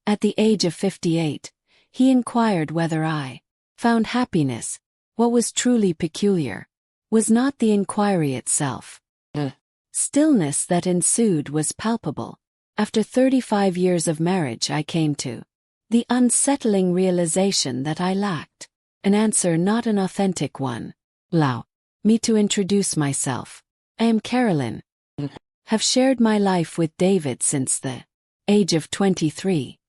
At the age of 58, he inquired whether I found happiness. What was truly peculiar was not the inquiry itself. The stillness that ensued was palpable. After 35 years of marriage, I came to the unsettling realization that I lacked an answer, not an authentic one. Allow me to introduce myself. I am Carolyn. Have shared my life with David since the age of 23.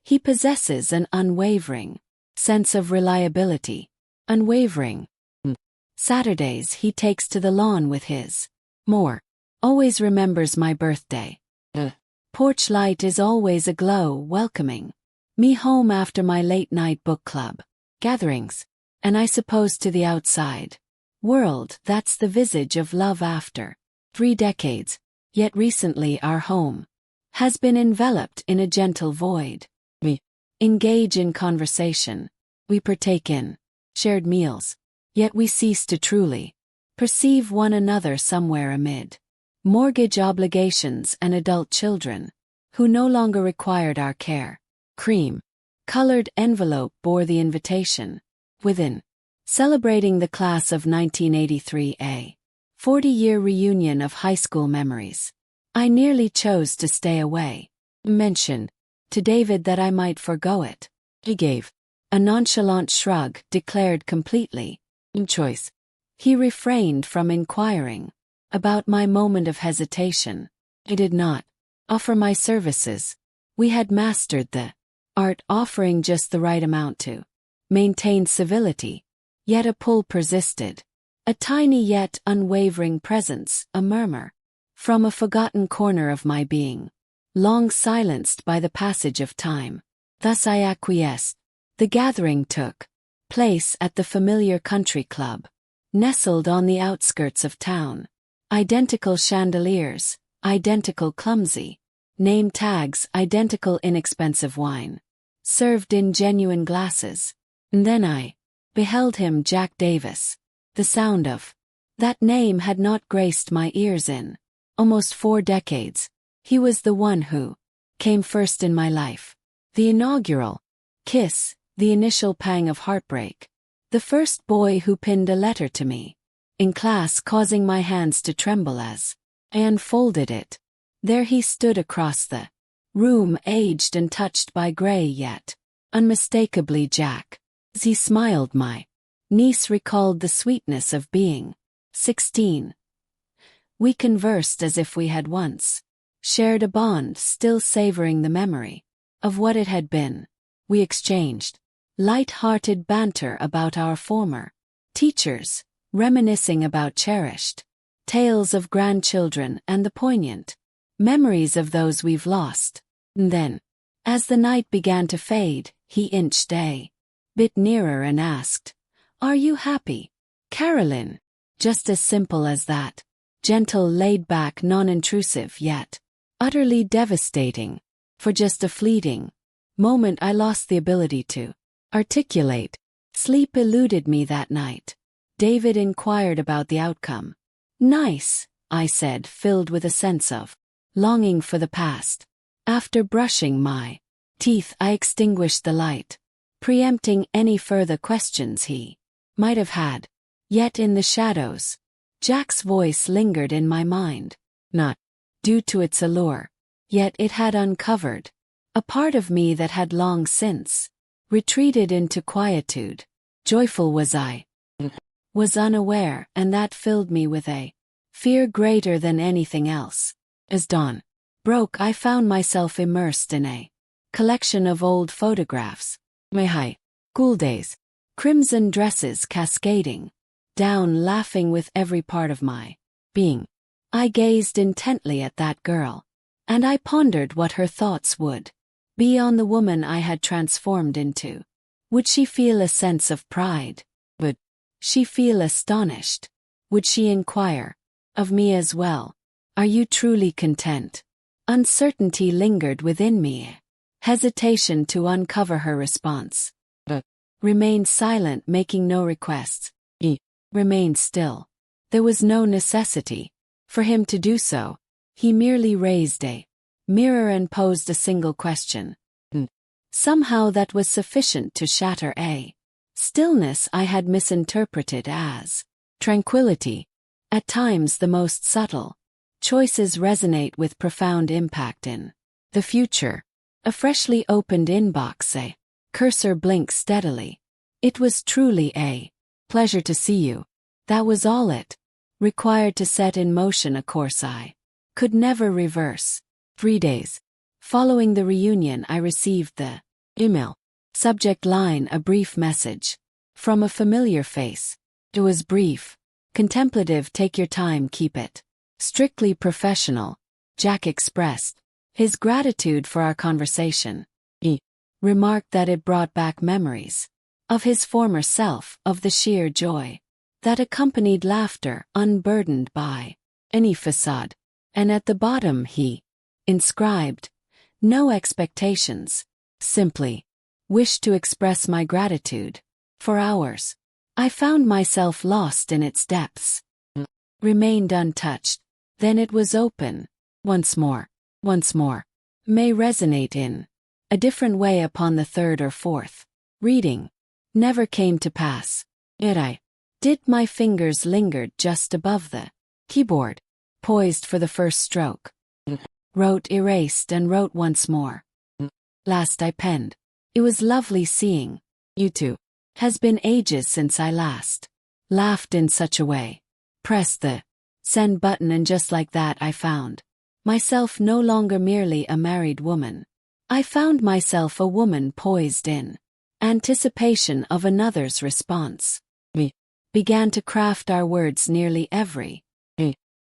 He possesses an unwavering sense of reliability. Unwavering. Saturdays he takes to the lawn with his more. Always remembers my birthday. The porch light is always aglow, welcoming me home after my late-night book club gatherings, and I suppose to the outside world that's the visage of love after 3 decades, yet recently our home has been enveloped in a gentle void. We engage in conversation, we partake in shared meals, yet we cease to truly perceive one another somewhere amid mortgage obligations and adult children who no longer required our care. Cream-colored envelope bore the invitation. Within, celebrating the class of 1983, a 40-year reunion of high school memories. I nearly chose to stay away. Mentioned to David that I might forgo it. He gave a nonchalant shrug, declared completely choice. He refrained from inquiring about my moment of hesitation. I did not offer my services. We had mastered the art offering just the right amount to maintain civility, yet a pull persisted. A tiny yet unwavering presence, a murmur from a forgotten corner of my being, long silenced by the passage of time. Thus I acquiesced. The gathering took place at the familiar country club, nestled on the outskirts of town. Identical chandeliers, identical clumsy name tags, identical inexpensive wine, served in genuine glasses. And then I beheld him, Jack Davis. The sound of that name had not graced my ears in almost 4 decades. He was the one who came first in my life. The inaugural kiss, the initial pang of heartbreak. The first boy who pinned a letter to me in class, causing my hands to tremble as I unfolded it. There he stood across the room, aged and touched by gray, yet unmistakably Jack. As he smiled, my niece recalled the sweetness of being 16. We conversed as if we had once shared a bond, still savoring the memory of what it had been. We exchanged light-hearted banter about our former teachers, reminiscing about cherished tales of grandchildren and the poignant memories of those we've lost. And then, as the night began to fade, he inched a bit nearer and asked, "Are you happy, Carolyn?" Just as simple as that. Gentle, laid-back, non-intrusive, yet utterly devastating. For just a fleeting moment I lost the ability to articulate. Sleep eluded me that night. David inquired about the outcome. "Nice," I said, filled with a sense of longing for the past. After brushing my teeth, I extinguished the light, preempting any further questions he might have had. Yet in the shadows, Jack's voice lingered in my mind, not due to its allure, yet it had uncovered a part of me that had long since retreated into quietude. Joyful was I, was unaware, and that filled me with a fear greater than anything else. As dawn broke, I found myself immersed in a collection of old photographs. My high school days, crimson dresses cascading down, laughing with every part of my being. I gazed intently at that girl, and I pondered what her thoughts would be on the woman I had transformed into. Would she feel a sense of pride? Would she feel astonished? Would she inquire of me as well, "Are you truly content?" Uncertainty lingered within me, hesitation to uncover her response. But remained silent, making no requests. He remained still. There was no necessity for him to do so. He merely raised a mirror and posed a single question. Somehow that was sufficient to shatter a stillness I had misinterpreted as tranquility. At times the most subtle choices resonate with profound impact in the future. A freshly opened inbox, a cursor blinks steadily. It was truly a pleasure to see you. That was all it required to set in motion a course I could never reverse. 3 days following the reunion, I received the email. Subject line: a brief message. From a familiar face. It was brief, contemplative. Take your time, keep it strictly professional. Jack expressed his gratitude for our conversation. He remarked that it brought back memories of his former self, of the sheer joy that accompanied laughter, unburdened by any facade. And at the bottom he inscribed, no expectations, simply wished to express my gratitude. For hours, I found myself lost in its depths. Remained untouched. Then it was open. Once more. May resonate in a different way upon the third or fourth reading. Never came to pass. Yet I did. My fingers lingered just above the keyboard, poised for the first stroke. Wrote, erased, and wrote once more. Last I penned. It was lovely seeing you two. Has been ages since I last laughed in such a way. Pressed the send button, and just like that I found myself no longer merely a married woman. I found myself a woman poised in anticipation of another's response. We began to craft our words, nearly every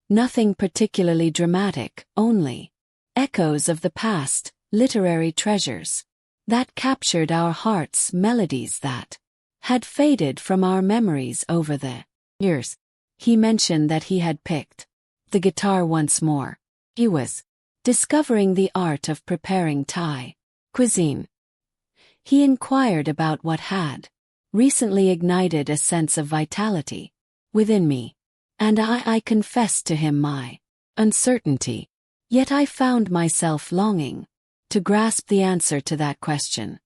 nothing particularly dramatic, only echoes of the past, literary treasures that captured our hearts, melodies that had faded from our memories over the years. He mentioned that he had picked the guitar once more. He was discovering the art of preparing Thai cuisine. He inquired about what had recently ignited a sense of vitality within me, and I confessed to him my uncertainty. Yet I found myself longing to grasp the answer to that question.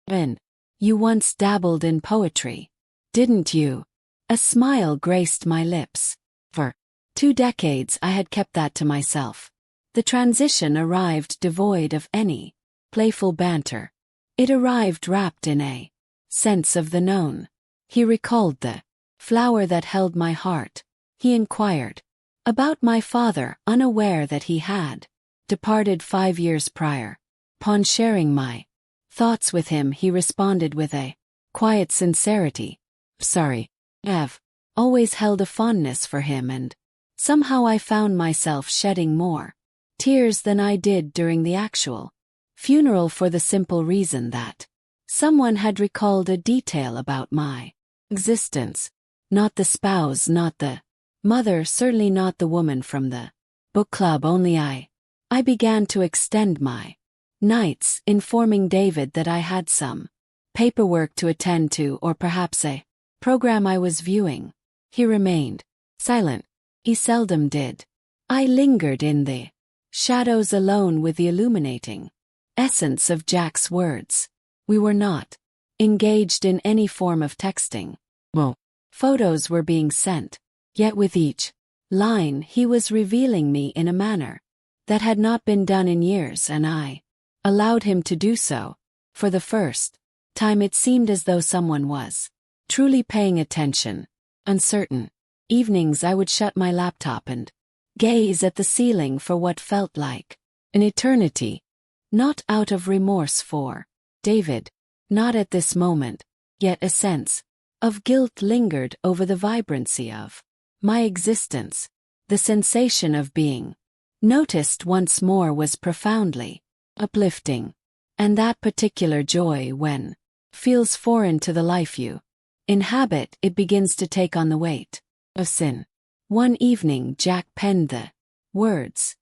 And you once dabbled in poetry, didn't you? A smile graced my lips. For 2 decades I had kept that to myself. The transition arrived devoid of any playful banter. It arrived wrapped in a sense of the known. He recalled the flower that held my heart. He inquired about my father, unaware that he had departed 5 years prior. Upon sharing my thoughts with him, he responded with a quiet sincerity. Sorry. I've always held a fondness for him, and somehow I found myself shedding more tears than I did during the actual funeral, for the simple reason that someone had recalled a detail about my existence. Not the spouse, not the mother, certainly not the woman from the book club, only I began to extend my nights informing David that I had some paperwork to attend to, or perhaps a program I was viewing. He remained silent. He seldom did. I lingered in the shadows alone with the illuminating essence of Jack's words. We were not engaged in any form of texting. Well, photos were being sent, yet with each line he was revealing me in a manner that had not been done in years, and I allowed him to do so. For the first time it seemed as though someone was truly paying attention. Uncertain evenings I would shut my laptop and gaze at the ceiling for what felt like an eternity. Not out of remorse for David, not at this moment, yet a sense of guilt lingered over the vibrancy of my existence. The sensation of being noticed once more was profoundly uplifting, and that particular joy, when feels foreign to the life you inhabit, it begins to take on the weight of sin. One evening Jack penned the words,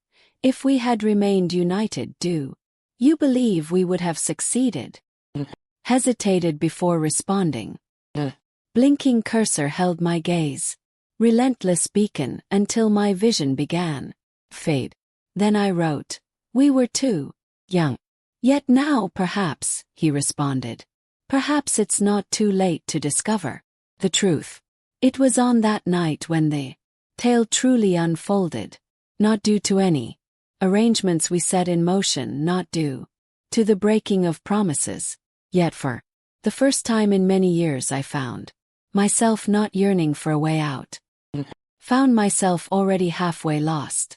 "If we had remained united, do you believe we would have succeeded?" Hesitated before responding. The blinking cursor held my gaze, relentless beacon, until my vision began fade. Then I wrote, "We were too young Yet now perhaps, he responded. Perhaps it's not too late to discover the truth. It was on that night when the tale truly unfolded, not due to any arrangements we set in motion, not due to the breaking of promises. Yet for the first time in many years I found myself not yearning for a way out. Found myself already halfway lost.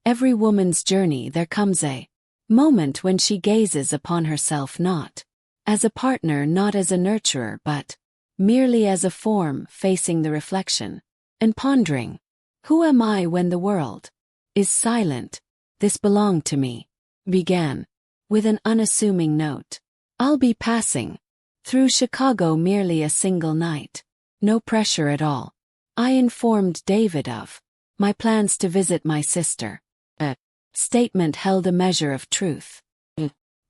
Every woman's journey there comes a moment when she gazes upon herself not as a partner, not as a nurturer, but merely as a form facing the reflection and pondering, who am I when the world is silent? This belonged to me. Began with an unassuming note. I'll be passing through Chicago merely a single night. No pressure at all. I informed David of my plans to visit my sister. A statement held a measure of truth.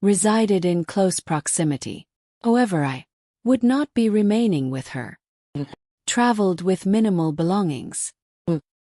Resided in close proximity. However, I would not be remaining with her. Traveled with minimal belongings.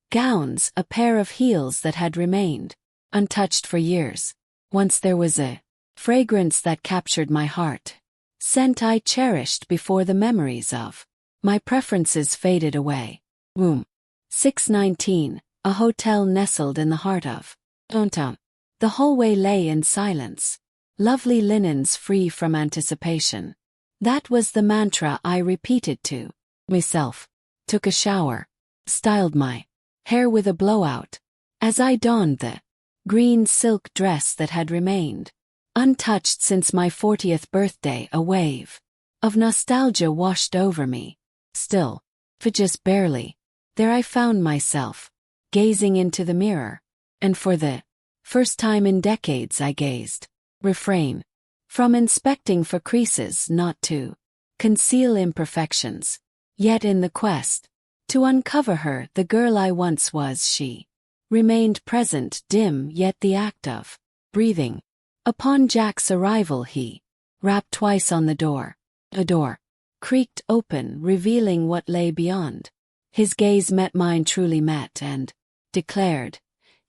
Gowns, a pair of heels that had remained untouched for years. Once there was a fragrance that captured my heart. Scent I cherished before the memories of my preferences faded away. Room 619, a hotel nestled in the heart of downtown. The hallway lay in silence. Lovely linens free from anticipation. That was the mantra I repeated to myself. Took a shower. Styled my hair with a blowout. As I donned the green silk dress that had remained untouched since my 40th birthday, a wave of nostalgia washed over me. Still, for just barely, there I found myself, gazing into the mirror, and for the first time in decades I gazed. Refrain from inspecting for creases, not to conceal imperfections. Yet in the quest to uncover her, the girl I once was, she remained present, dim, yet the act of breathing. Upon Jack's arrival he rapped twice on the door. A door creaked open, revealing what lay beyond. His gaze met mine, truly met, and declared,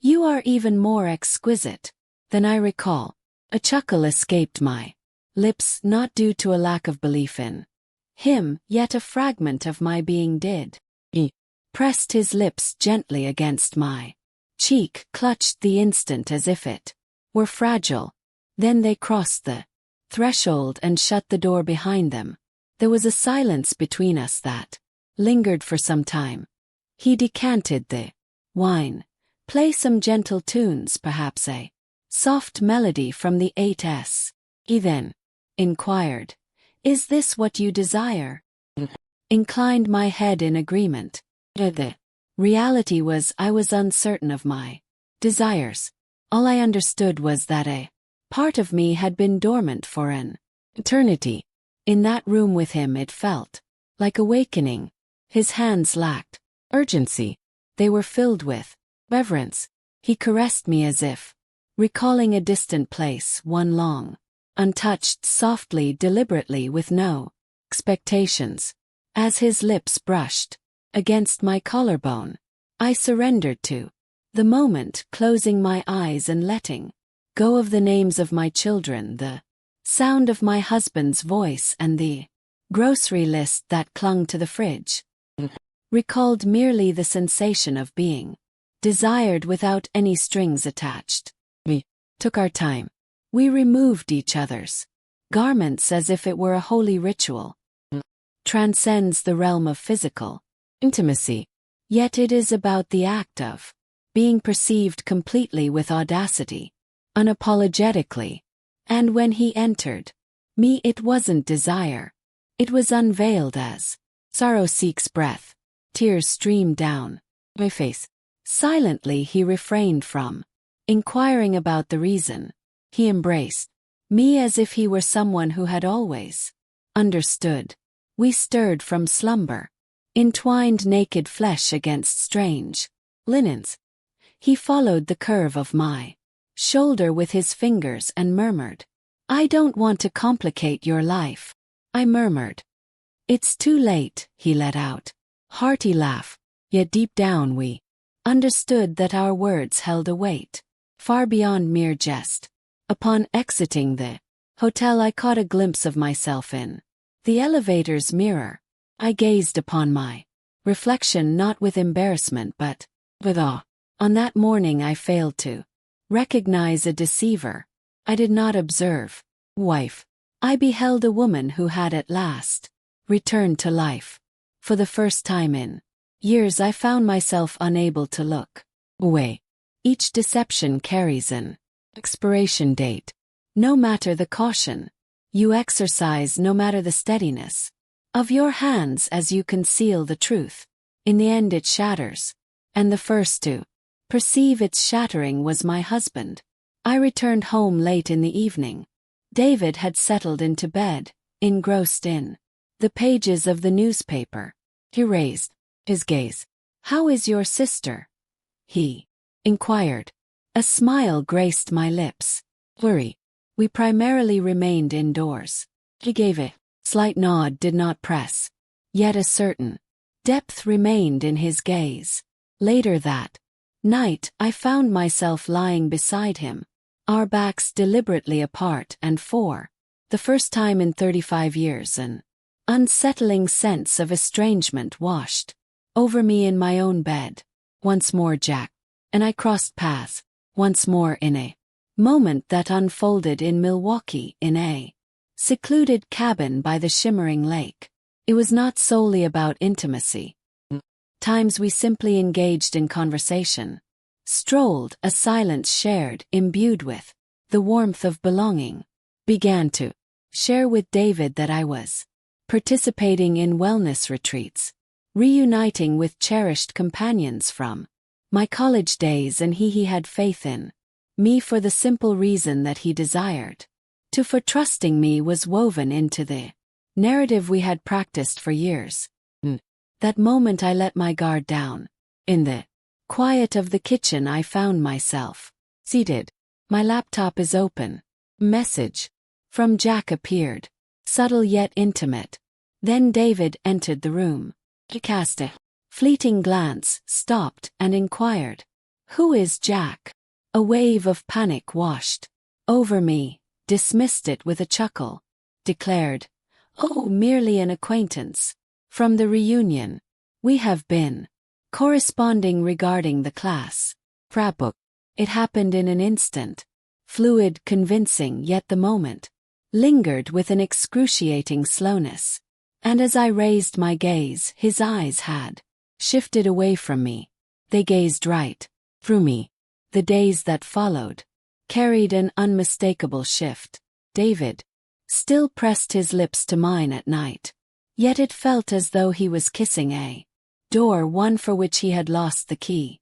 "You are even more exquisite than I recall." A chuckle escaped my lips, not due to a lack of belief in him, yet a fragment of my being did. He pressed his lips gently against my cheek, clutched the instant as if it were fragile. Then they crossed the threshold and shut the door behind them. There was a silence between us that lingered for some time. He decanted the wine. Play some gentle tunes, perhaps a soft melody from the 8s. He then inquired, "Is this what you desire?" Inclined my head in agreement. The reality was I was uncertain of my desires. All I understood was that a part of me had been dormant for an eternity. In that room with him it felt like awakening. His hands lacked urgency. They were filled with reverence. He caressed me as if recalling a distant place, one long untouched, softly, deliberately, with no expectations. As his lips brushed against my collarbone, I surrendered to the moment, closing my eyes and letting go of the names of my children, the sound of my husband's voice, and the grocery list that clung to the fridge. Recalled merely the sensation of being desired without any strings attached. We took our time. We removed each other's garments as if it were a holy ritual. Transcends the realm of physical intimacy. Yet it is about the act of being perceived completely, with audacity, unapologetically. And when he entered me, it wasn't desire. It was unveiled as sorrow seeks breath. Tears streamed down my face. Silently he refrained from inquiring about the reason. He embraced me as if he were someone who had always understood. We stirred from slumber, entwined naked flesh against strange linens. He followed the curve of my shoulder with his fingers and murmured, "I don't want to complicate your life." I murmured, "It's too late," he let out. Hearty laugh. Yet deep down we understood that our words held a weight far beyond mere jest. Upon exiting the hotel, I caught a glimpse of myself in the elevator's mirror. I gazed upon my reflection not with embarrassment but with awe. On that morning I failed to recognize a deceiver. I did not observe wife. I beheld a woman who had at last returned to life. For the first time in years I found myself unable to look away. Each deception carries an expiration date. No matter the caution you exercise, no matter the steadiness of your hands as you conceal the truth, in the end it shatters. And the first to perceive its shattering was my husband. I returned home late in the evening. David had settled into bed, engrossed in the pages of the newspaper. He raised his gaze. "How is your sister?" he inquired. A smile graced my lips. "Worry. We primarily remained indoors." He gave a slight nod, did not press. Yet a certain depth remained in his gaze. Later that night, I found myself lying beside him, our backs deliberately apart, and for the first time in 35 years an unsettling sense of estrangement washed over me in my own bed. Once more Jack and I crossed paths, once more in a moment that unfolded in Milwaukee, in a secluded cabin by the shimmering lake. It was not solely about intimacy. Times we simply engaged in conversation, strolled, a silence shared, imbued with the warmth of belonging. Began to share with David that I was participating in wellness retreats, reuniting with cherished companions from my college days, and he had faith in me for the simple reason that he desired to, for trusting me was woven into the narrative we had practiced for years. That moment I let my guard down. In the quiet of the kitchen I found myself seated. My laptop is open. Message from Jack appeared, subtle yet intimate. Then David entered the room. He cast a fleeting glance, stopped, and inquired, "Who is Jack?" A wave of panic washed over me, dismissed it with a chuckle, declared, "Oh, merely an acquaintance from the reunion. We have been corresponding regarding the class prep book." It happened in an instant, fluid, convincing, yet the moment lingered with an excruciating slowness. And as I raised my gaze, his eyes had shifted away from me. They gazed right through me. The days that followed carried an unmistakable shift. David still pressed his lips to mine at night. Yet it felt as though he was kissing a door, one for which he had lost the key.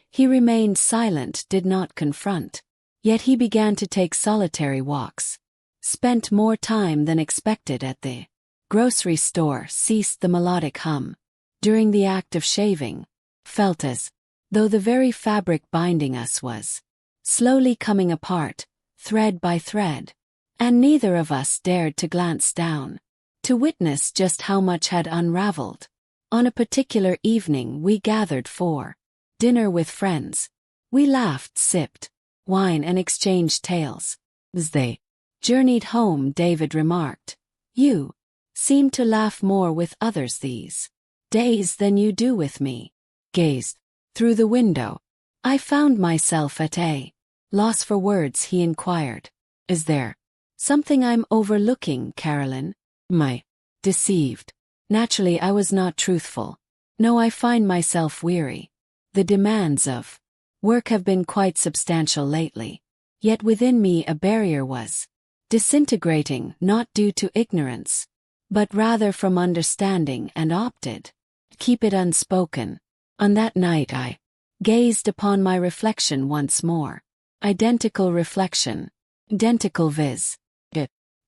He remained silent, did not confront. Yet he began to take solitary walks, spent more time than expected at the grocery store, ceased the melodic hum during the act of shaving, felt as though the very fabric binding us was slowly coming apart, thread by thread, and neither of us dared to glance down to witness just how much had unraveled. On a particular evening we gathered for dinner with friends. We laughed, sipped wine, and exchanged tales. As they journeyed home, David remarked, "You seem to laugh more with others these days than you do with me." Gazed through the window. I found myself at a loss for words. He inquired, "Is there something I'm overlooking, Carolyn?" My deceived. Naturally, I was not truthful. "No, I find myself weary. The demands of work have been quite substantial lately." Yet within me a barrier was disintegrating, not due to ignorance, but rather from understanding, and opted to keep it unspoken. On that night I gazed upon my reflection once more. Identical reflection. Identical viz.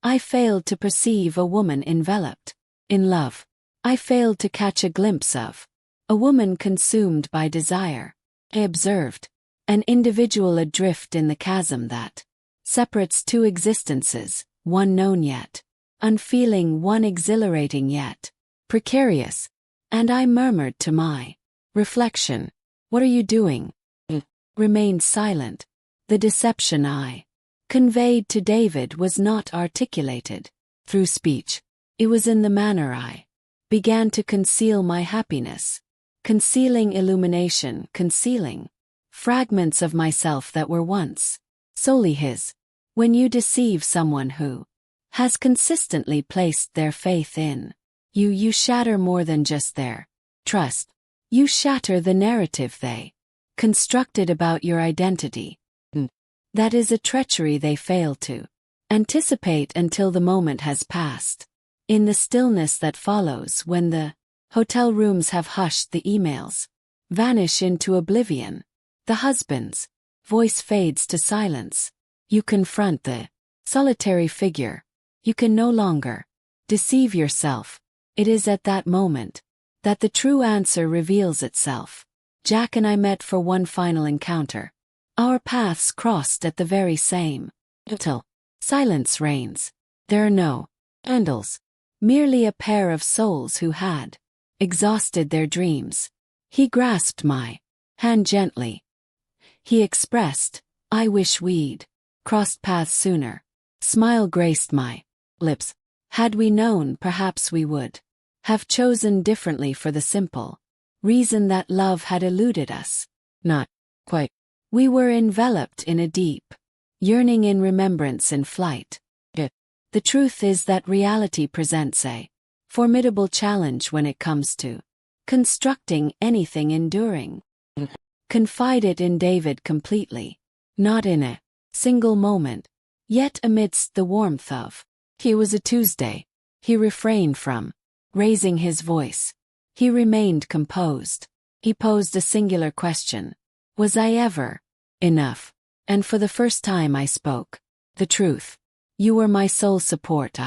I failed to perceive a woman enveloped in love. I failed to catch a glimpse of a woman consumed by desire. I observed an individual adrift in the chasm that separates two existences, one known yet unfeeling, one exhilarating yet precarious. And I murmured to my reflection, "What are you doing?" Remained silent. The deception I conveyed to David was not articulated through speech. It was in the manner I began to conceal my happiness, concealing illumination, concealing fragments of myself that were once solely his. When you deceive someone who has consistently placed their faith in you, you shatter more than just their trust. You shatter the narrative they constructed about your identity. That is a treachery they fail to anticipate until the moment has passed. In the stillness that follows, when the hotel rooms have hushed, the emails vanish into oblivion, the husband's voice fades to silence, you confront the solitary figure. You can no longer deceive yourself. It is at that moment that the true answer reveals itself. Jack and I met for one final encounter. Our paths crossed at the very same till silence reigns. There are no handles, merely a pair of souls who had exhausted their dreams. He grasped my hand gently. He expressed, "I wish we'd crossed paths sooner." Smile graced my lips. Had we known, perhaps we would have chosen differently, for the simple reason that love had eluded us. Not quite. We were enveloped in a deep yearning, in remembrance, in flight. The truth is that reality presents a formidable challenge when it comes to constructing anything enduring. Confided in David completely, not in a single moment, yet amidst the warmth of. It was a Tuesday. He refrained from raising his voice. He remained composed. He posed a singular question. Was I ever enough? And for the first time I spoke the truth. You were my sole support.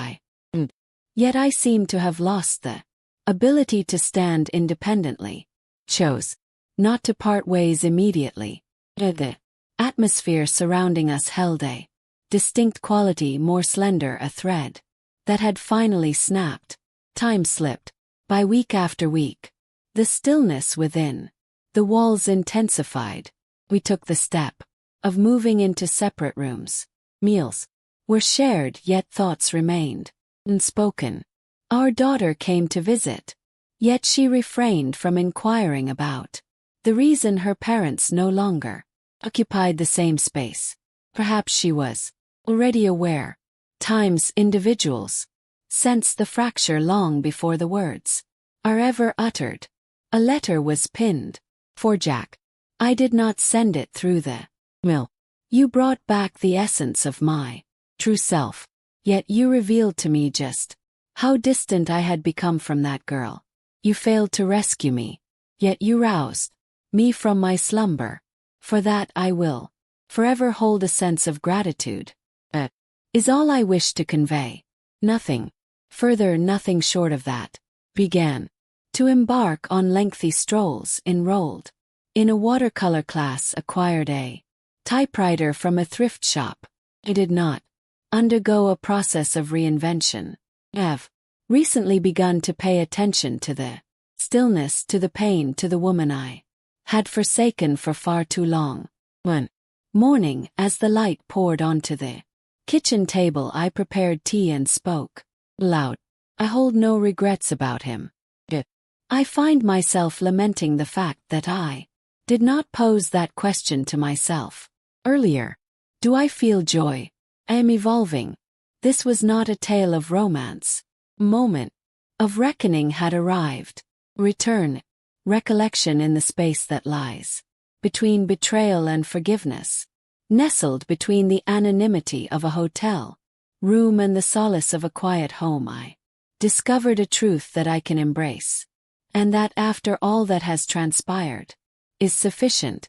Yet I seemed to have lost the ability to stand independently. Chose not to part ways immediately. The atmosphere surrounding us held a distinct quality, more slender, a thread that had finally snapped. Time slipped by week after week. The stillness within the walls intensified. We took the step of moving into separate rooms. Meals were shared, yet thoughts remained unspoken. Our daughter came to visit, yet she refrained from inquiring about the reason her parents no longer occupied the same space. Perhaps she was already aware. Times individuals sense the fracture long before the words are ever uttered. A letter was pinned for Jack. I did not send it through the mill. You brought back the essence of my true self, yet you revealed to me just how distant I had become from that girl. You failed to rescue me, yet you roused me from my slumber. For that I will forever hold a sense of gratitude. Is all I wish to convey. Nothing further, nothing short of that. Began to embark on lengthy strolls, enrolled in a watercolor class, acquired a typewriter from a thrift shop. I did not undergo a process of reinvention. Have recently begun to pay attention to the stillness, to the pain, to the woman I had forsaken for far too long. One morning, as the light poured onto the kitchen table, I prepared tea and spoke loud. I hold no regrets about him. I find myself lamenting the fact that I did not pose that question to myself earlier. Do I feel joy? I am evolving. This was not a tale of romance. A moment of reckoning had arrived. Return, recollection in the space that lies between betrayal and forgiveness, nestled between the anonymity of a hotel room and the solace of a quiet home. I discovered a truth that I can embrace, and that after all that has transpired is sufficient.